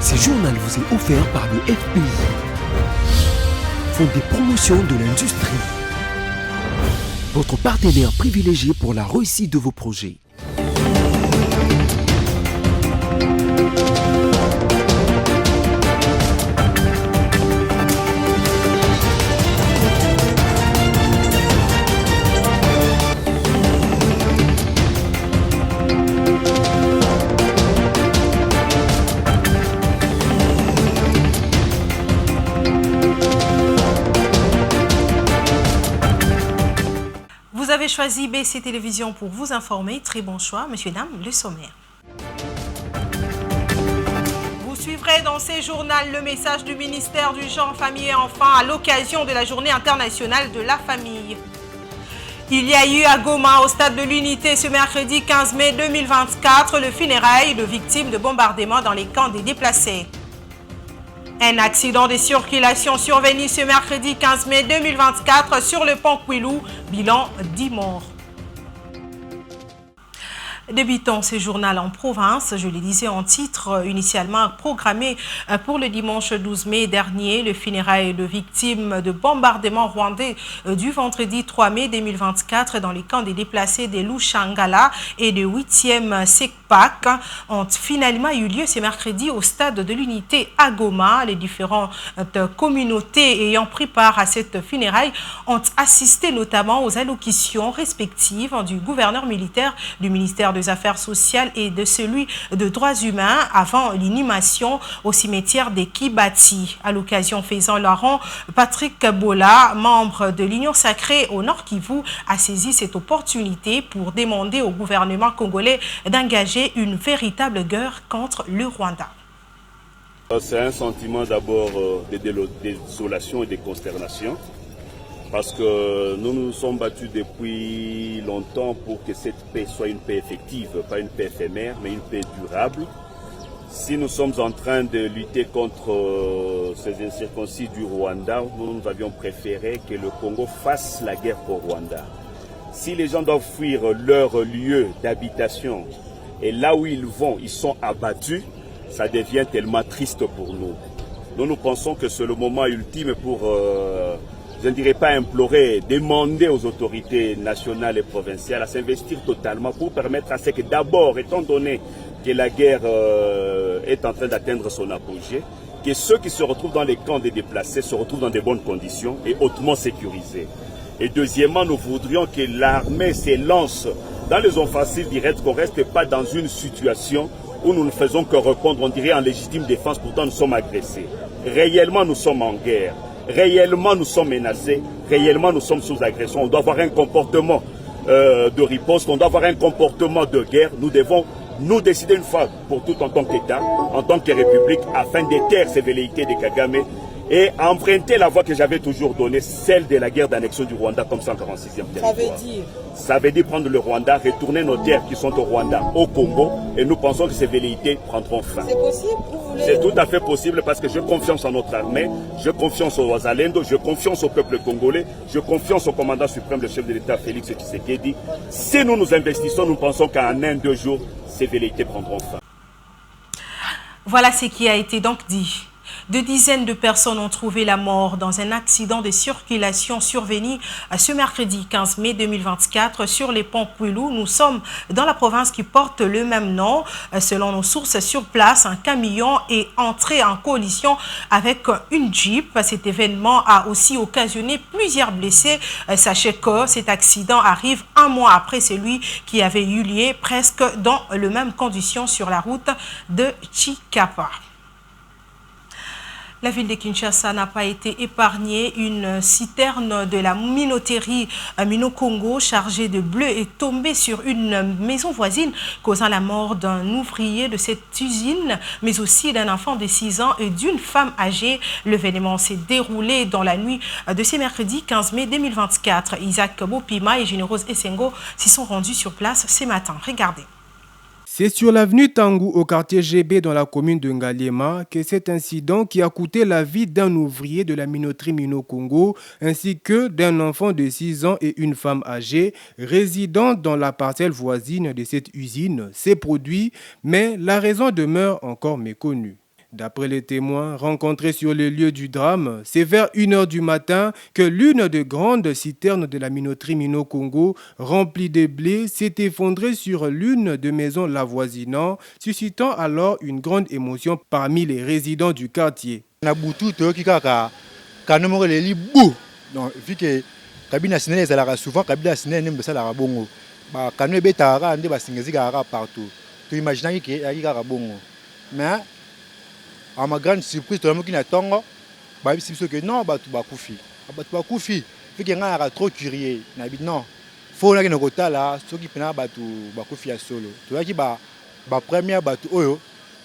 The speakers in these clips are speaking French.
Ce journal vous est offert par le FPI, Fonds des promotions de l'industrie, votre partenaire privilégié pour la réussite de vos projets. Vous avez choisi BC Télévision pour vous informer. Très bon choix, messieurs, dames, le sommaire. Vous suivrez dans ces journaux le message du ministère du Genre, Famille et Enfants à l'occasion de la Journée internationale de la famille. Il y a eu à Goma, au stade de l'Unité, ce mercredi 15 mai 2024, le funérail de victimes de bombardements dans les camps des déplacés. Un accident de circulation survenu ce mercredi 15 mai 2024 sur le pont Kouilou, bilan 10 morts. Débutons ce journal en province, je le disais en titre, initialement programmé pour le dimanche 12 mai dernier, le funérail de victimes de bombardements rwandais du vendredi 3 mai 2024 dans les camps des déplacés de Lushangala et de 8e SECPAC ont finalement eu lieu ce mercredi au stade de l'Unité à Goma. Les différentes communautés ayant pris part à cette funéraille ont assisté notamment aux allocutions respectives du gouverneur militaire du ministère des Affaires sociales et de celui de droits humains avant l'inhumation au cimetière des Kibati. À l'occasion faisant leur rang, Patrick Bola, membre de l'Union sacrée au Nord Kivu, a saisi cette opportunité pour demander au gouvernement congolais d'engager une véritable guerre contre le Rwanda. C'est un sentiment d'abord de désolation et de consternation. Parce que nous nous sommes battus depuis longtemps pour que cette paix soit une paix effective, pas une paix éphémère, mais une paix durable. Si nous sommes en train de lutter contre ces incirconcis du Rwanda, nous avions préféré que le Congo fasse la guerre au Rwanda. Si les gens doivent fuir leur lieu d'habitation et là où ils vont, ils sont abattus, ça devient tellement triste pour nous. Nous pensons que c'est le moment ultime pour... je ne dirais pas implorer, demander aux autorités nationales et provinciales à s'investir totalement pour permettre à ce que d'abord, étant donné que la guerre est en train d'atteindre son apogée, que ceux qui se retrouvent dans les camps des déplacés se retrouvent dans de bonnes conditions et hautement sécurisés. Et deuxièmement, nous voudrions que l'armée s'élance dans les offensives directes, qu'on ne reste pas dans une situation où nous ne faisons que répondre, on dirait en légitime défense, pourtant nous sommes agressés. Réellement, nous sommes en guerre. Réellement, nous sommes menacés. Réellement, nous sommes sous agression. On doit avoir un comportement de riposte. On doit avoir un comportement de guerre. Nous devons nous décider une fois pour toutes en tant qu'État, en tant que République, afin d'éteindre ces velléités de Kagame et emprunter la voie que j'avais toujours donnée, celle de la guerre d'annexion du Rwanda comme 146e territoire. Ça veut dire prendre le Rwanda, retourner nos terres qui sont au Rwanda, au Congo, et nous pensons que ces velléités prendront fin. C'est possible? C'est tout à fait possible parce que j'ai confiance en notre armée, j'ai confiance aux Wazalendo, j'ai confiance au peuple congolais, j'ai confiance au commandant suprême, le chef de l'État Félix Tshisekedi. Si nous nous investissons, nous pensons qu'en 1-2 jours, ces velléités prendront fin. Voilà ce qui a été donc dit. Deux dizaines de personnes ont trouvé la mort dans un accident de circulation survenu ce mercredi 15 mai 2024 sur les ponts Kouilou. Nous sommes dans la province qui porte le même nom. Selon nos sources sur place, un camion est entré en collision avec une Jeep. Cet événement a aussi occasionné plusieurs blessés. Sachez que cet accident arrive un mois après celui qui avait eu lieu presque dans les mêmes conditions sur la route de Chikapa. La ville de Kinshasa n'a pas été épargnée. Une citerne de la minoterie Mino-Congo chargée de bleu est tombée sur une maison voisine, causant la mort d'un ouvrier de cette usine, mais aussi d'un enfant de 6 ans et d'une femme âgée. L'événement s'est déroulé dans la nuit de ce mercredi 15 mai 2024. Isaac Bopima et Générose Essengo s'y sont rendus sur place ce matin. Regardez. C'est sur l'avenue Tangou au quartier GB dans la commune de Ngaliema que cet incident qui a coûté la vie d'un ouvrier de la minoterie Mino-Congo ainsi que d'un enfant de 6 ans et une femme âgée résidant dans la parcelle voisine de cette usine s'est produit, mais la raison demeure encore méconnue. D'après les témoins rencontrés sur le lieu du drame, c'est vers 1h du matin que l'une des grandes citernes de la minoterie Mino Congo, remplie de blé, s'est effondrée sur l'une des maisons l'avoisinant, suscitant alors une grande émotion parmi les résidents du quartier. Donc, vu que cabine sinene ezalaka souvent cabine sinene nembe sala bongo ba kanu betara nde basingezi kaka partout tu imaginer que yaki kaka bongo mais à ma grande surprise to lamoki na tongo ba bisi biso que non batu bakufi vu que nga trop curieux na bit non faut na kino kotala soki pena batu bakufi ya solo to yaki ba première batu oyo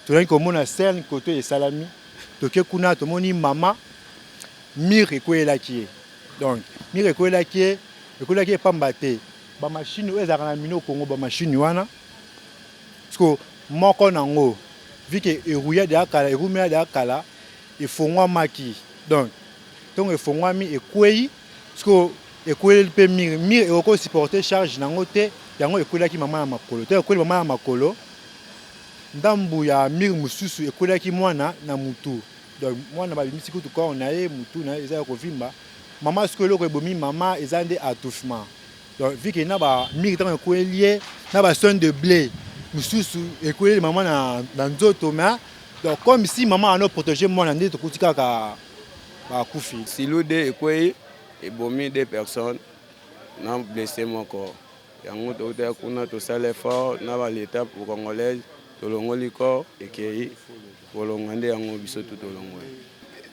to yaki komona scène côté et salami to ke kuna to moni mama mire ko elaki. Donc, mire ekolaki pambate ba machine ezaka na Mino Congo ba machine wana parce que moko nango vu que erouya de akala efongwa maki donc efongwa mi ekwei parce que ekwei pe mire eko supporter charge nango te yango ekolaki mama ya makolo te ekwei mama ya makolo ndambu ya mire mususu ekolaki mwana na mutu donc mwana ba bimisi kutu ko na ye mutu na eza ko vimba maman ce que le rebomi maman ils ont des attouchements donc vu que na ba mire tant ko lié na ba son de blé mususu et ko maman na nzoto mais donc comme si maman a no protéger moi na ndé to kutika ka ba kufi silo de ko e bomi des personnes na blessé mon corps yango to te kuna to sale fort na ba l'état pour congolais to longoli corps et que volongande yango biso to longoli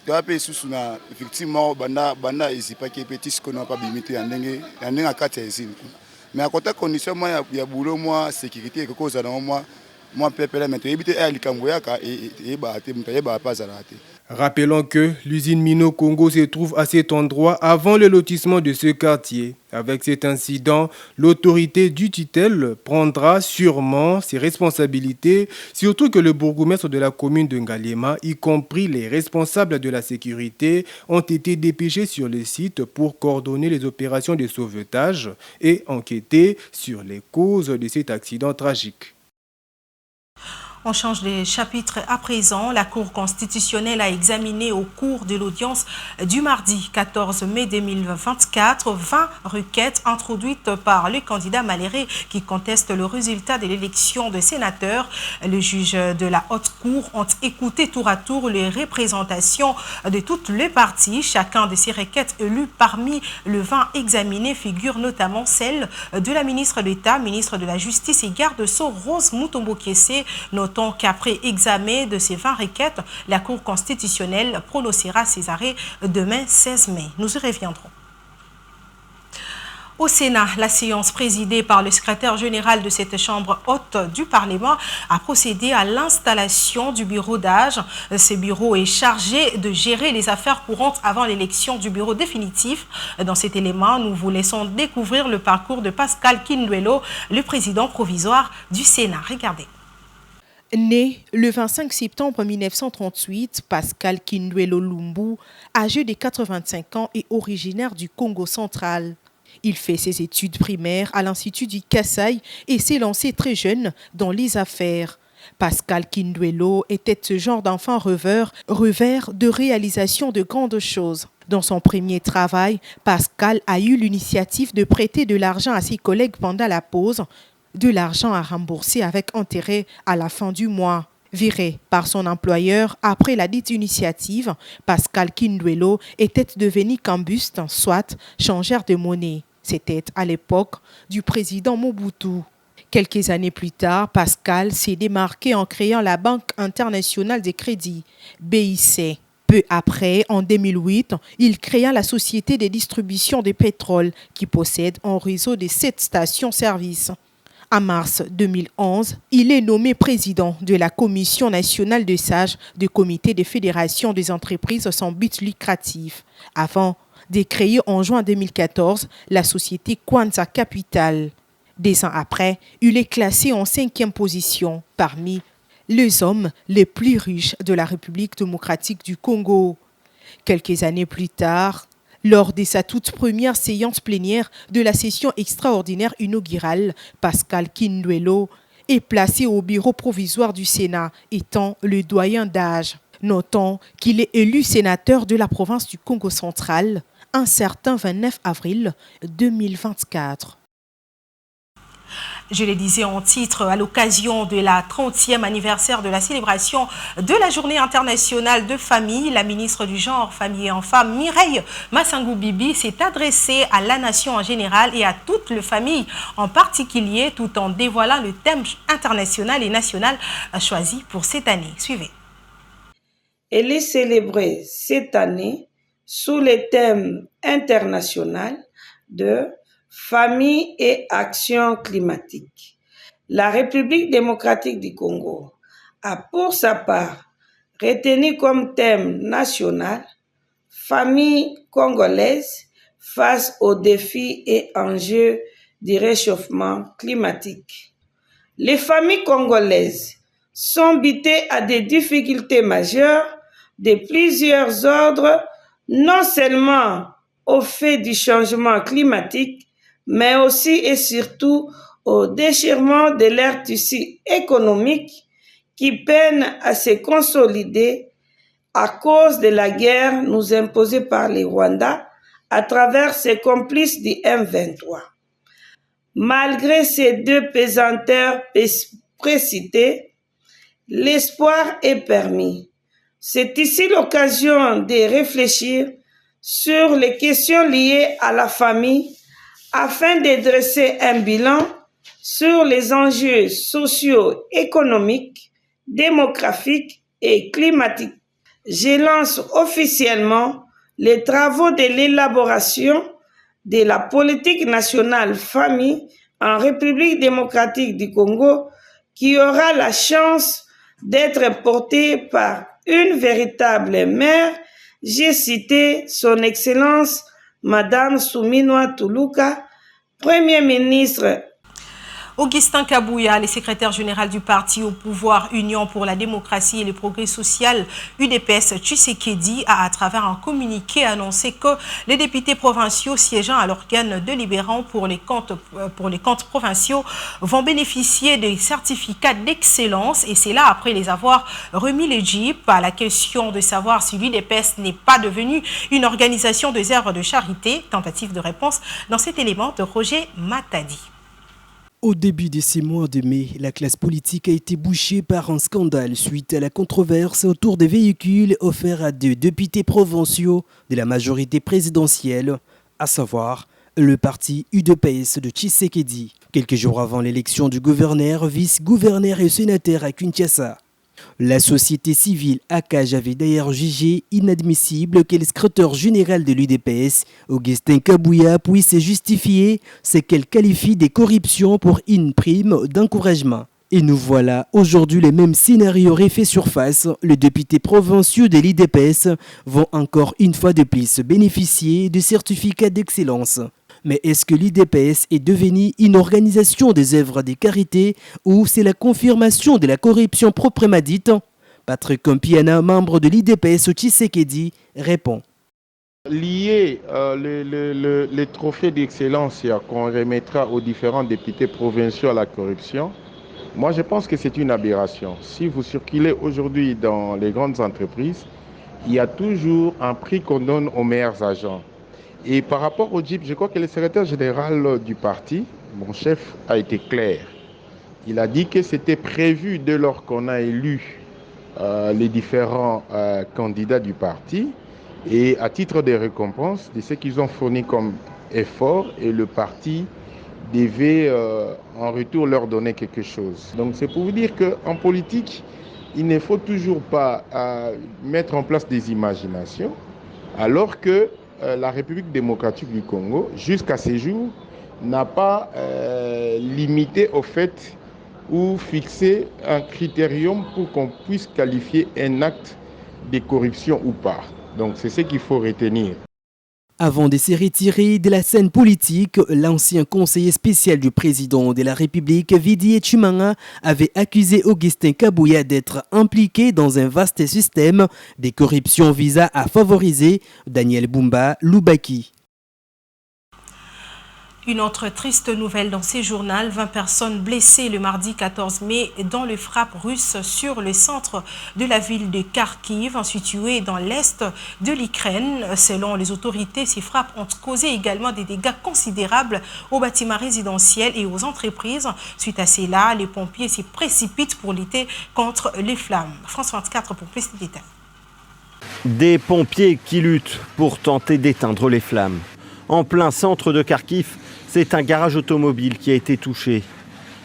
Doape susuna effectivement banda isipa ki petit ce qu'on n'a pas limité ndenge akati ezini mais à côté condition moi ya boulot moi sécurité que cause na moi pepela mais ebité likambo yaka et ba te mutaye ba pas arrêté. Rappelons que l'usine Mino Congo se trouve à cet endroit avant le lotissement de ce quartier. Avec cet incident, l'autorité du tutelle prendra sûrement ses responsabilités, surtout que le bourgmestre de la commune de Ngaliema, y compris les responsables de la sécurité, ont été dépêchés sur le site pour coordonner les opérations de sauvetage et enquêter sur les causes de cet accident tragique. On change de chapitre à présent. La Cour constitutionnelle a examiné au cours de l'audience du mardi 14 mai 2024 20 requêtes introduites par le candidat Maléré qui conteste le résultat de l'élection de sénateurs. Les juges de la Haute Cour ont écouté tour à tour les représentations de toutes les parties. Chacun de ces requêtes élues parmi les 20 examinées figure notamment celle de la ministre d'État, ministre de la Justice et garde-sceau Rose Mutombo Kiese. Notons qu'après examen de ces 20 requêtes, la Cour constitutionnelle prononcera ses arrêts demain 16 mai. Nous y reviendrons. Au Sénat, la séance présidée par le secrétaire général de cette chambre haute du Parlement a procédé à l'installation du bureau d'âge. Ce bureau est chargé de gérer les affaires courantes avant l'élection du bureau définitif. Dans cet élément, nous vous laissons découvrir le parcours de Pascal Kindwelo, le président provisoire du Sénat. Regardez. Né le 25 septembre 1938, Pascal Kindwelo Lumbu, âgé de 85 ans et originaire du Congo central. Il fait ses études primaires à l'Institut du Kassai et s'est lancé très jeune dans les affaires. Pascal Kindwelo était ce genre d'enfant rêveur de réalisation de grandes choses. Dans son premier travail, Pascal a eu l'initiative de prêter de l'argent à ses collègues pendant la pause, de l'argent à rembourser avec intérêt à la fin du mois. Viré par son employeur après la dite initiative, Pascal Kindwelo était devenu cambuste, soit changeur de monnaie. C'était à l'époque du président Mobutu. Quelques années plus tard, Pascal s'est démarqué en créant la Banque internationale des crédits, BIC. Peu après, en 2008, il créa la société de distribution de pétrole qui possède un réseau de 7 stations-service. En mars 2011, il est nommé président de la Commission nationale de sages du Comité de fédération des entreprises sans but lucratif, avant de créer en juin 2014 la société Kwanza Capital. 2 ans après, il est classé en 5e position parmi les hommes les plus riches de la République démocratique du Congo. Quelques années plus tard, lors de sa toute première séance plénière de la session extraordinaire inaugurale, Pascal Kindwelo est placé au bureau provisoire du Sénat, étant le doyen d'âge. Notons qu'il est élu sénateur de la province du Congo central un certain 29 avril 2024. Je le disais en titre, à l'occasion de la 30e anniversaire de la célébration de la Journée internationale de famille, la ministre du Genre, Famille et Enfants, Mireille Massangou Bibi, s'est adressée à la nation en général et à toute la famille en particulier, tout en dévoilant le thème international et national choisi pour cette année. Suivez. Elle est célébrée cette année sous le thème international de Famille et action climatique. La République démocratique du Congo a pour sa part retenu comme thème national Famille congolaise face aux défis et enjeux du réchauffement climatique. Les familles congolaises sont butées à des difficultés majeures de plusieurs ordres, non seulement au fait du changement climatique, mais aussi et surtout au déchirement de leur tissu économique qui peine à se consolider à cause de la guerre nous imposée par les Rwandais à travers ses complices du M23. Malgré ces deux pesanteurs précitées, l'espoir est permis. C'est ici l'occasion de réfléchir sur les questions liées à la famille afin de dresser un bilan sur les enjeux socio-économiques, démographiques et climatiques. Je lance officiellement les travaux de l'élaboration de la politique nationale famille en République démocratique du Congo qui aura la chance d'être portée par une véritable mère. J'ai cité son Excellence Madame Souminwa Tuluka, Premier ministre. Augustin Kabouya, le secrétaire général du parti au pouvoir Union pour la démocratie et le progrès social, UDPS Tshisekedi, a à travers un communiqué annoncé que les députés provinciaux siégeant à l'organe délibérant pour les comptes provinciaux vont bénéficier des certificats d'excellence, et c'est là après les avoir remis les JIP à la question de savoir si l'UDPS n'est pas devenue une organisation des œuvres de charité. Tentative de réponse dans cet élément de Roger Matadi. Au début de ces mois de mai, la classe politique a été bouchée par un scandale suite à la controverse autour des véhicules offerts à deux députés provinciaux de la majorité présidentielle, à savoir le parti UDPS de Tshisekedi, quelques jours avant l'élection du gouverneur, vice-gouverneur et sénateur à Kinshasa. La société civile ACAJ avait d'ailleurs jugé inadmissible que le secrétaire général de l'UDPS, Augustin Kabouya, puisse justifier ce qu'elle qualifie de corruption pour une prime d'encouragement. Et nous voilà, aujourd'hui les mêmes scénarios refait surface. Les députés provinciaux de l'UDPS vont encore une fois de plus bénéficier de certificats d'excellence. Mais est-ce que l'UDPS est devenue une organisation des œuvres de carité ou c'est la confirmation de la corruption proprement dite? Patrick Kompiana, membre de l'UDPS au Tshisekedi, répond. Lier les trophées d'excellence qu'on remettra aux différents députés provinciaux à la corruption, moi je pense que c'est une aberration. Si vous circulez aujourd'hui dans les grandes entreprises, il y a toujours un prix qu'on donne aux meilleurs agents. Et par rapport au JIP, je crois que le secrétaire général du parti, mon chef, a été clair. Il a dit que c'était prévu dès lors qu'on a élu les différents candidats du parti et à titre de récompense de ce qu'ils ont fourni comme effort, et le parti devait en retour leur donner quelque chose. Donc c'est pour vous dire qu'en politique, il ne faut toujours pas mettre en place des imaginations, alors que la République démocratique du Congo, jusqu'à ce jour, n'a pas limité au fait ou fixé un critérium pour qu'on puisse qualifier un acte de corruption ou pas. Donc c'est ce qu'il faut retenir. Avant de se retirer de la scène politique, l'ancien conseiller spécial du président de la République, Vidi Chimanga, avait accusé Augustin Kabouya d'être impliqué dans un vaste système de corruption visant à favoriser Daniel Bumba Lubaki. Une autre triste nouvelle dans ces journaux, 20 personnes blessées le mardi 14 mai dans le frappe russe sur le centre de la ville de Kharkiv, située dans l'est de l'Ukraine. Selon les autorités, ces frappes ont causé également des dégâts considérables aux bâtiments résidentiels et aux entreprises. Suite à cela, les pompiers s'y précipitent pour lutter contre les flammes. France 24 pour plus de détails. Des pompiers qui luttent pour tenter d'éteindre les flammes. En plein centre de Kharkiv, c'est un garage automobile qui a été touché.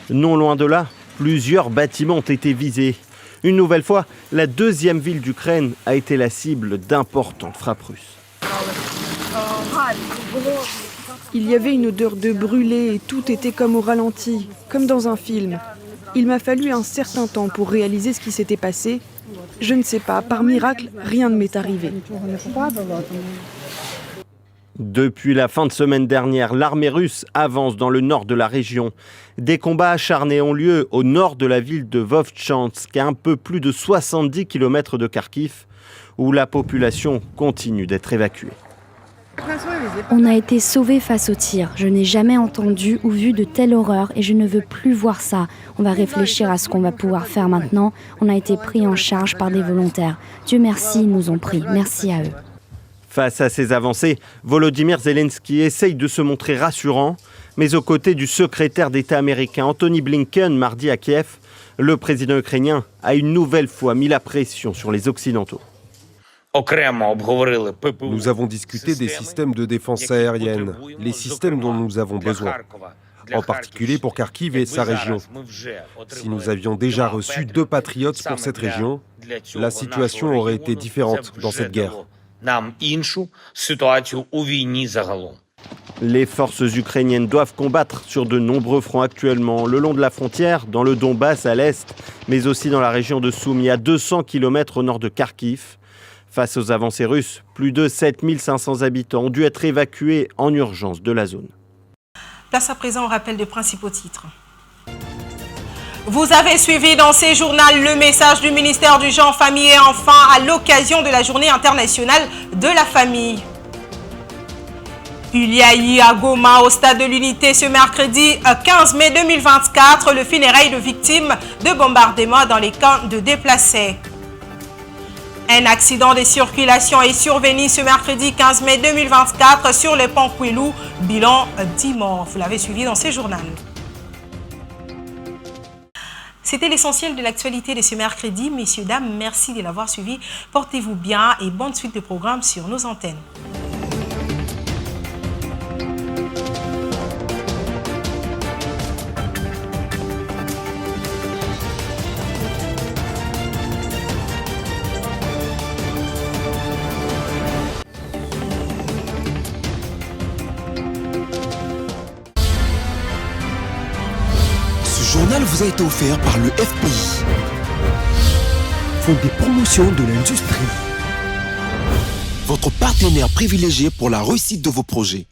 Non loin de là, plusieurs bâtiments ont été visés. Une nouvelle fois, la deuxième ville d'Ukraine a été la cible d'importantes frappes russes. Il y avait une odeur de brûlé et tout était comme au ralenti, comme dans un film. Il m'a fallu un certain temps pour réaliser ce qui s'était passé. Je ne sais pas, par miracle, rien ne m'est arrivé. Depuis la fin de semaine dernière, l'armée russe avance dans le nord de la région. Des combats acharnés ont lieu au nord de la ville de Vovchansk, à un peu plus de 70 km de Kharkiv, où la population continue d'être évacuée. On a été sauvés face aux tirs. Je n'ai jamais entendu ou vu de telle horreur et je ne veux plus voir ça. On va réfléchir à ce qu'on va pouvoir faire maintenant. On a été pris en charge par des volontaires. Dieu merci, ils nous ont pris. Merci à eux. Face à ces avancées, Volodymyr Zelensky essaye de se montrer rassurant, mais aux côtés du secrétaire d'État américain Antony Blinken mardi à Kiev, le président ukrainien a une nouvelle fois mis la pression sur les Occidentaux. Nous avons discuté des systèmes de défense aérienne, les systèmes dont nous avons besoin, en particulier pour Kharkiv et sa région. Si nous avions déjà reçu 2 Patriots pour cette région, la situation aurait été différente dans cette guerre. Les forces ukrainiennes doivent combattre sur de nombreux fronts actuellement, le long de la frontière, dans le Donbass à l'est, mais aussi dans la région de Soumy, à 200 km au nord de Kharkiv. Face aux avancées russes, plus de 7500 habitants ont dû être évacués en urgence de la zone. Place à présent au rappel des principaux titres. Vous avez suivi dans ces journaux le message du ministère du Genre, Famille et Enfants à l'occasion de la Journée internationale de la famille. Il y a eu à Goma, au stade de l'Unité, ce mercredi 15 mai 2024, le funérail de victimes de bombardements dans les camps de déplacés. Un accident de circulation est survenu ce mercredi 15 mai 2024 sur le pont Kouilou, bilan 10 morts. Vous l'avez suivi dans ces journaux. C'était l'essentiel de l'actualité de ce mercredi. Messieurs, dames, merci de l'avoir suivi. Portez-vous bien et bonne suite de programmes sur nos antennes. Ce journal vous a été offert par le FPI, Fonds de promotion de l'industrie, votre partenaire privilégié pour la réussite de vos projets.